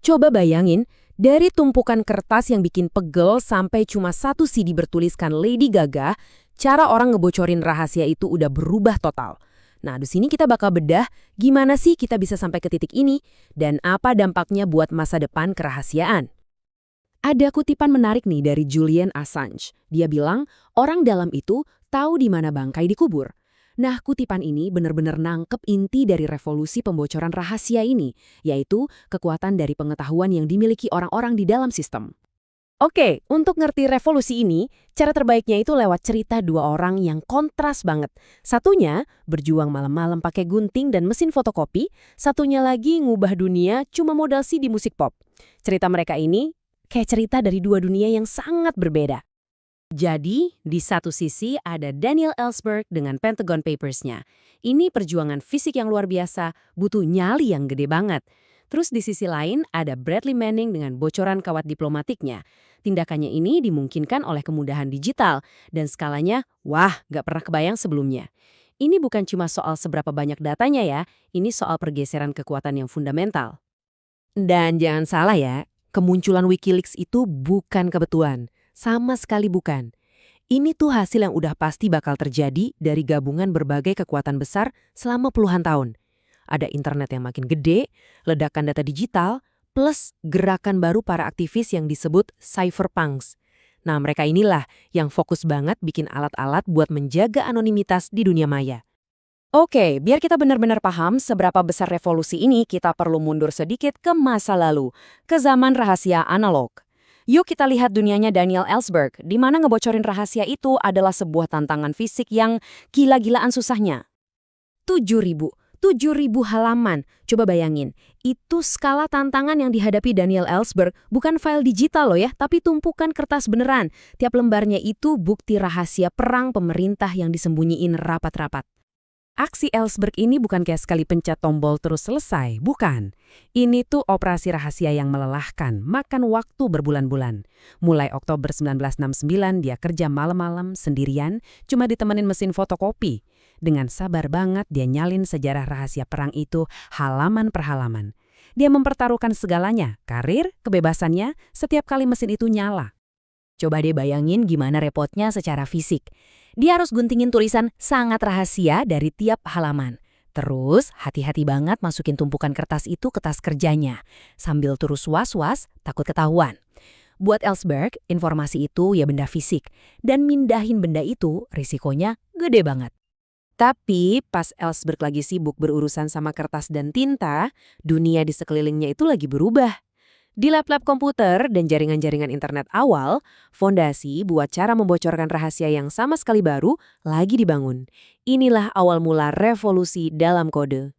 Coba bayangin, dari tumpukan kertas yang bikin pegel sampai cuma satu CD bertuliskan Lady Gaga, cara orang ngebocorin rahasia itu udah berubah total. Nah, di sini kita bakal bedah gimana sih kita bisa sampai ke titik ini dan apa dampaknya buat masa depan kerahasiaan. Ada kutipan menarik nih dari Julian Assange. Dia bilang, orang dalam itu tahu di mana bangkai dikubur. Nah, kutipan ini benar-benar nangkep inti dari revolusi pembocoran rahasia ini, yaitu kekuatan dari pengetahuan yang dimiliki orang-orang di dalam sistem. Oke, untuk ngerti revolusi ini, cara terbaiknya itu lewat cerita dua orang yang kontras banget. Satunya berjuang malam-malam pakai gunting dan mesin fotokopi, satunya lagi ngubah dunia cuma modal CD musik pop. Cerita mereka ini kayak cerita dari dua dunia yang sangat berbeda. Jadi, di satu sisi ada Daniel Ellsberg dengan Pentagon Papers-nya. Ini perjuangan fisik yang luar biasa, butuh nyali yang gede banget. Terus di sisi lain ada Bradley Manning dengan bocoran kawat diplomatiknya. Tindakannya ini dimungkinkan oleh kemudahan digital, dan skalanya, wah, nggak pernah kebayang sebelumnya. Ini bukan cuma soal seberapa banyak datanya ya, ini soal pergeseran kekuatan yang fundamental. Dan jangan salah ya, kemunculan Wikileaks itu bukan kebetulan. Sama sekali bukan. Ini tuh hasil yang udah pasti bakal terjadi dari gabungan berbagai kekuatan besar selama puluhan tahun. Ada internet yang makin gede, ledakan data digital, plus gerakan baru para aktivis yang disebut cypherpunks. Nah, mereka inilah yang fokus banget bikin alat-alat buat menjaga anonimitas di dunia maya. Oke, biar kita benar-benar paham seberapa besar revolusi ini, kita perlu mundur sedikit ke masa lalu, ke zaman rahasia analog. Yuk kita lihat dunianya Daniel Ellsberg, di mana ngebocorin rahasia itu adalah sebuah tantangan fisik yang gila-gilaan susahnya. 7.000 halaman, coba bayangin. Itu skala tantangan yang dihadapi Daniel Ellsberg, bukan file digital loh ya, tapi tumpukan kertas beneran. Tiap lembarnya itu bukti rahasia perang pemerintah yang disembunyiin rapat-rapat. Aksi Ellsberg ini bukan kayak sekali pencet tombol terus selesai, bukan. Ini tuh operasi rahasia yang melelahkan, makan waktu berbulan-bulan. Mulai Oktober 1969 dia kerja malam-malam sendirian, cuma ditemenin mesin fotokopi. Dengan sabar banget dia nyalin sejarah rahasia perang itu halaman per halaman. Dia mempertaruhkan segalanya, karir, kebebasannya, setiap kali mesin itu nyala. Coba deh bayangin gimana repotnya secara fisik. Dia harus guntingin tulisan sangat rahasia dari tiap halaman. Terus hati-hati banget masukin tumpukan kertas itu ke tas kerjanya. Sambil terus was-was, takut ketahuan. Buat Ellsberg, informasi itu ya benda fisik. Dan mindahin benda itu risikonya gede banget. Tapi pas Ellsberg lagi sibuk berurusan sama kertas dan tinta, dunia di sekelilingnya itu lagi berubah. Di lab-lab komputer dan jaringan-jaringan internet awal, fondasi buat cara membocorkan rahasia yang sama sekali baru lagi dibangun. Inilah awal mula revolusi dalam kode.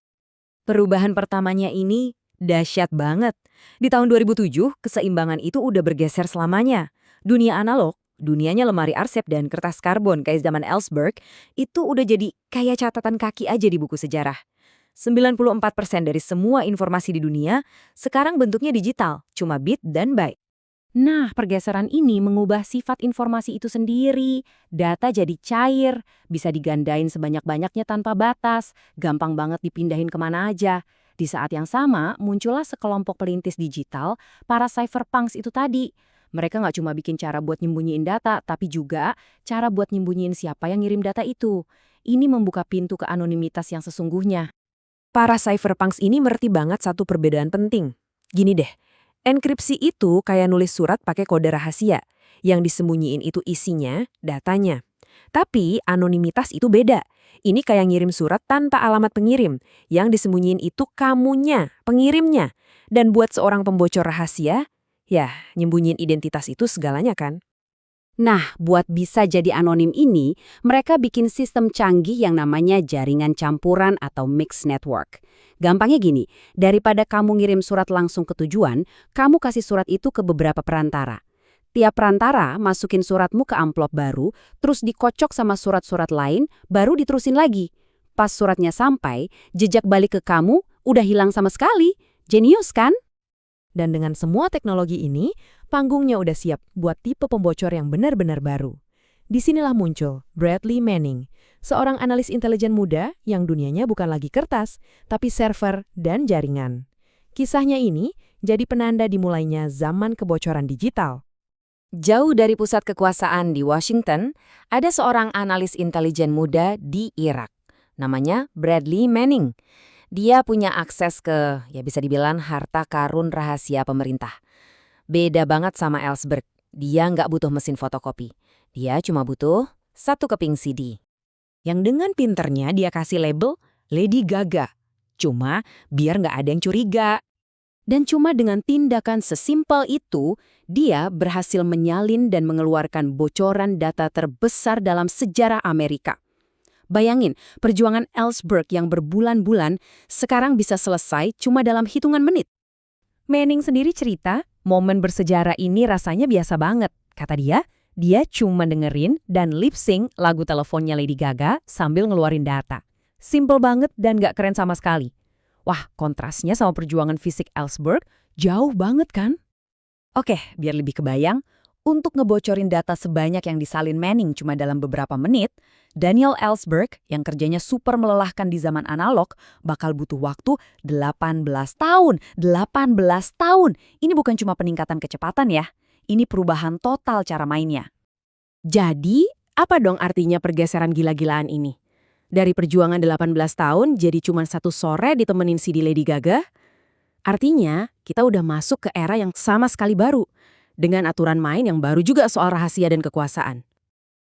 Perubahan pertamanya ini dahsyat banget. Di tahun 2007, keseimbangan itu udah bergeser selamanya. Dunia analog, dunianya lemari arsip dan kertas karbon kayak zaman Ellsberg, itu udah jadi kayak catatan kaki aja di buku sejarah. 94% dari semua informasi di dunia sekarang bentuknya digital, cuma bit dan byte. Nah, pergeseran ini mengubah sifat informasi itu sendiri. Data jadi cair, bisa digandain sebanyak-banyaknya tanpa batas, gampang banget dipindahin kemana aja. Di saat yang sama, muncullah sekelompok pelintis digital, para cypherpunks itu tadi. Mereka nggak cuma bikin cara buat nyembunyiin data, tapi juga cara buat nyembunyiin siapa yang ngirim data itu. Ini membuka pintu ke anonimitas yang sesungguhnya. Para cypherpunks ini ngerti banget satu perbedaan penting. Gini deh, enkripsi itu kayak nulis surat pakai kode rahasia. Yang disembunyiin itu isinya, datanya. Tapi anonimitas itu beda. Ini kayak ngirim surat tanpa alamat pengirim. Yang disembunyiin itu kamunya, pengirimnya. Dan buat seorang pembocor rahasia, ya nyembunyiin identitas itu segalanya kan. Nah, buat bisa jadi anonim ini, mereka bikin sistem canggih yang namanya jaringan campuran atau mixed network. Gampangnya gini, daripada kamu ngirim surat langsung ke tujuan, kamu kasih surat itu ke beberapa perantara. Tiap perantara masukin suratmu ke amplop baru, terus dikocok sama surat-surat lain, baru diterusin lagi. Pas suratnya sampai, jejak balik ke kamu udah hilang sama sekali. Jenius kan? Dan dengan semua teknologi ini, panggungnya udah siap buat tipe pembocor yang benar-benar baru. Disinilah muncul Bradley Manning, seorang analis intelijen muda yang dunianya bukan lagi kertas, tapi server dan jaringan. Kisahnya ini jadi penanda dimulainya zaman kebocoran digital. Jauh dari pusat kekuasaan di Washington, ada seorang analis intelijen muda di Irak. Namanya Bradley Manning. Dia punya akses ke, ya bisa dibilang harta karun rahasia pemerintah. Beda banget sama Ellsberg. Dia nggak butuh mesin fotokopi. Dia cuma butuh satu keping CD. Yang dengan pinternya dia kasih label Lady Gaga. Cuma biar nggak ada yang curiga. Dan cuma dengan tindakan sesimpel itu, dia berhasil menyalin dan mengeluarkan bocoran data terbesar dalam sejarah Amerika. Bayangin, perjuangan Ellsberg yang berbulan-bulan sekarang bisa selesai cuma dalam hitungan menit. Manning sendiri cerita, momen bersejarah ini rasanya biasa banget. Kata dia cuma dengerin dan lip-sync lagu teleponnya Lady Gaga sambil ngeluarin data. Simple banget dan gak keren sama sekali. Wah, kontrasnya sama perjuangan fisik Ellsberg jauh banget kan? Oke, biar lebih kebayang, untuk ngebocorin data sebanyak yang disalin Manning cuma dalam beberapa menit, Daniel Ellsberg yang kerjanya super melelahkan di zaman analog bakal butuh waktu 18 tahun. 18 tahun! Ini bukan cuma peningkatan kecepatan ya, ini perubahan total cara mainnya. Jadi, apa dong artinya pergeseran gila-gilaan ini? Dari perjuangan 18 tahun jadi cuma satu sore ditemenin CD Lady Gaga? Artinya, kita udah masuk ke era yang sama sekali baru, dengan aturan main yang baru juga soal rahasia dan kekuasaan.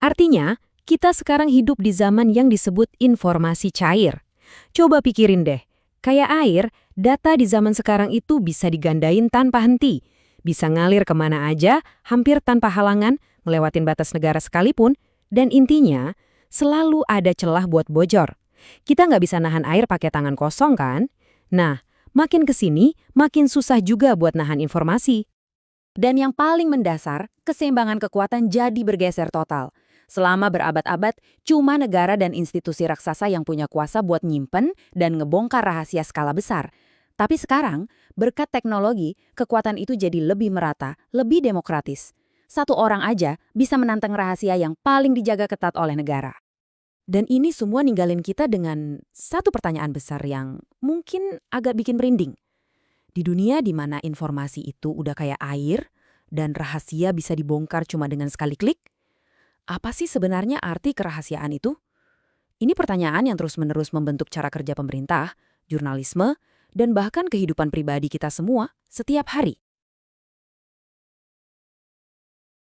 Artinya, kita sekarang hidup di zaman yang disebut informasi cair. Coba pikirin deh, kayak air, data di zaman sekarang itu bisa digandain tanpa henti. Bisa ngalir kemana aja, hampir tanpa halangan, melewatin batas negara sekalipun, dan intinya, selalu ada celah buat bocor. Kita nggak bisa nahan air pakai tangan kosong kan? Nah, makin kesini, makin susah juga buat nahan informasi. Dan yang paling mendasar, keseimbangan kekuatan jadi bergeser total. Selama berabad-abad, cuma negara dan institusi raksasa yang punya kuasa buat nyimpen dan ngebongkar rahasia skala besar. Tapi sekarang, berkat teknologi, kekuatan itu jadi lebih merata, lebih demokratis. Satu orang aja bisa menantang rahasia yang paling dijaga ketat oleh negara. Dan ini semua ninggalin kita dengan satu pertanyaan besar yang mungkin agak bikin merinding. Di dunia di mana informasi itu udah kayak air dan rahasia bisa dibongkar cuma dengan sekali klik, apa sih sebenarnya arti kerahasiaan itu? Ini pertanyaan yang terus-menerus membentuk cara kerja pemerintah, jurnalisme, dan bahkan kehidupan pribadi kita semua setiap hari.